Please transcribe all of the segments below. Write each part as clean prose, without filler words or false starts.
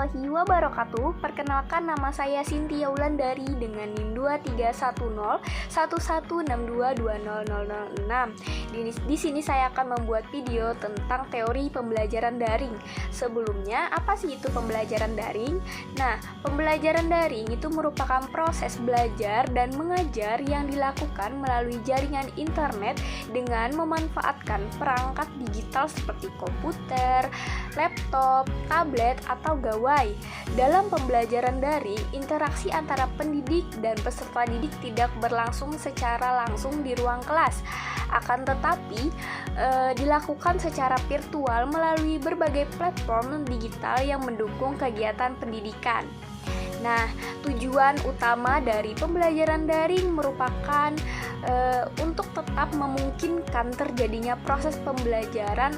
warahmatullahi wabarakatuh. Perkenalkan, nama saya Cynthia Wulandari dengan NIM 23101162200006. Di sini saya akan membuat video tentang teori pembelajaran daring. Sebelumnya, apa sih itu pembelajaran daring? Nah, pembelajaran daring itu merupakan proses belajar dan mengajar yang dilakukan melalui jaringan internet dengan memanfaatkan perangkat digital seperti komputer, laptop, tablet, atau gawai. Dalam pembelajaran daring, interaksi antara pendidik dan peserta didik tidak berlangsung secara langsung di ruang kelas. Akan tetapi, dilakukan secara virtual melalui berbagai platform digital yang mendukung kegiatan pendidikan. Nah, tujuan utama dari pembelajaran daring merupakan untuk tetap memungkinkan terjadinya proses pembelajaran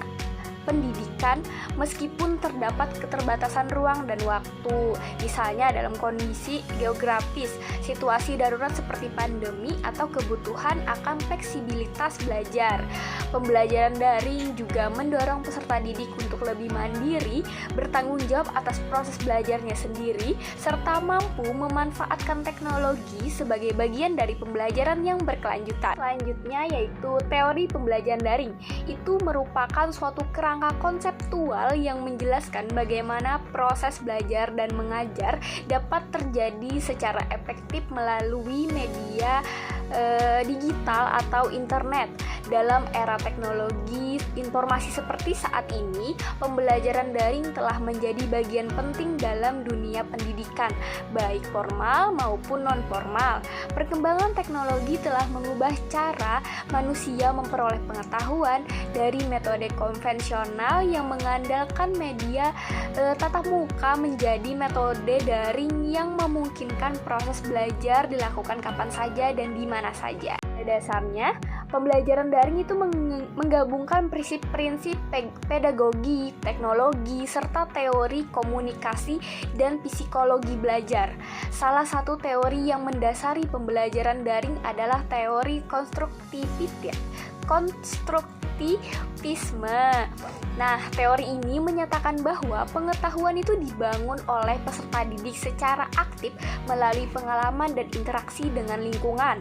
pendidikan meskipun terdapat keterbatasan ruang dan waktu, misalnya dalam kondisi geografis, situasi darurat seperti pandemi, atau kebutuhan akan fleksibilitas belajar. Pembelajaran daring juga mendorong peserta didik untuk lebih mandiri, bertanggung jawab atas proses belajarnya sendiri, serta mampu memanfaatkan teknologi sebagai bagian dari pembelajaran yang berkelanjutan. Selanjutnya yaitu teori pembelajaran daring. Itu merupakan suatu kerangka konseptual yang menjelaskan bagaimana proses belajar dan mengajar dapat terjadi secara efektif melalui media digital atau internet. Dalam era teknologi informasi seperti saat ini, pembelajaran daring telah menjadi bagian penting dalam dunia pendidikan, baik formal maupun non-formal. Perkembangan teknologi telah mengubah cara manusia memperoleh pengetahuan dari metode konvensional yang mengandalkan media tatap muka menjadi metode daring yang memungkinkan proses belajar dilakukan kapan saja dan di mana saja. Pada dasarnya, pembelajaran daring itu menggabungkan prinsip-prinsip pedagogi, teknologi, serta teori komunikasi dan psikologi belajar. Salah satu teori yang mendasari pembelajaran daring adalah teori konstruktivitas. Nah, teori ini menyatakan bahwa pengetahuan itu dibangun oleh peserta didik secara aktif melalui pengalaman dan interaksi dengan lingkungan.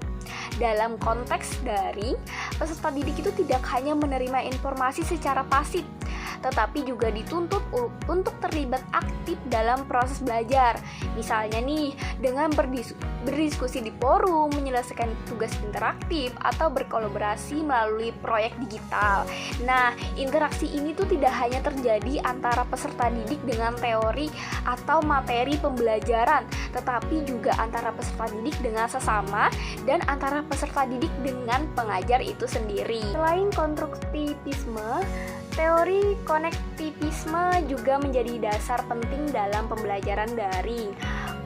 Dalam konteks daring, peserta didik itu tidak hanya menerima informasi secara pasif, tetapi juga dituntut untuk terlibat aktif dalam proses belajar. Misalnya nih, dengan berdiskusi di forum, menyelesaikan tugas interaktif, atau berkolaborasi melalui proyek digital. Nah, interaksi ini tuh tidak hanya terjadi antara peserta didik dengan teori atau materi pembelajaran, tetapi juga antara peserta didik dengan sesama dan antara peserta didik dengan pengajar itu sendiri. Selain konstruktivisme, teori konektivisme juga menjadi dasar penting dalam pembelajaran daring.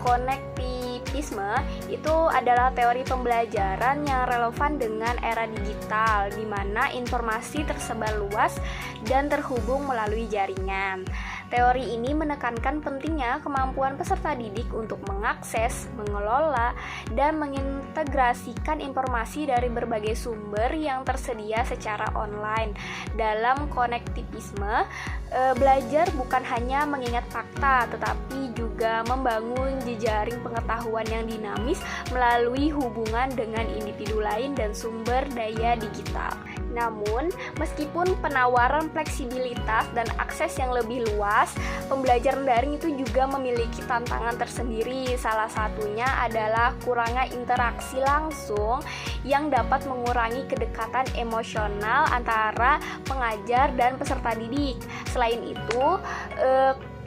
Konektivisme itu adalah teori pembelajaran yang relevan dengan era digital, di mana informasi tersebar luas dan terhubung melalui jaringan. Teori ini menekankan pentingnya kemampuan peserta didik untuk mengakses, mengelola, dan mengintegrasikan informasi dari berbagai sumber yang tersedia secara online. Dalam konektivisme, belajar bukan hanya mengingat fakta, tetapi juga membangun jejaring pengetahuan yang dinamis melalui hubungan dengan individu lain dan sumber daya digital. Namun, meskipun penawaran fleksibilitas dan akses yang lebih luas, pembelajaran daring itu juga memiliki tantangan tersendiri. Salah satunya adalah kurangnya interaksi langsung yang dapat mengurangi kedekatan emosional antara pengajar dan peserta didik. Selain itu,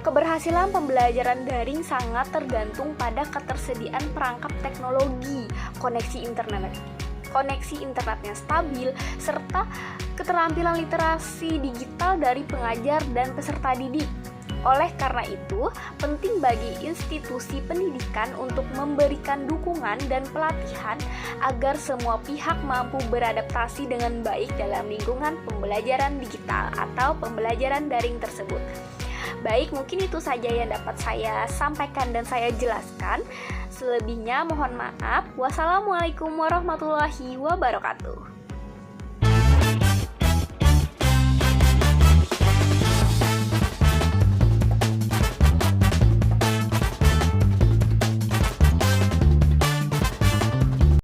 keberhasilan pembelajaran daring sangat tergantung pada ketersediaan perangkat teknologi, koneksi internetnya stabil, serta keterampilan literasi digital dari pengajar dan peserta didik. Oleh karena itu, penting bagi institusi pendidikan untuk memberikan dukungan dan pelatihan agar semua pihak mampu beradaptasi dengan baik dalam lingkungan pembelajaran digital atau pembelajaran daring tersebut. Baik, mungkin itu saja yang dapat saya sampaikan dan saya jelaskan. Selebihnya mohon maaf. Wassalamualaikum warahmatullahi wabarakatuh.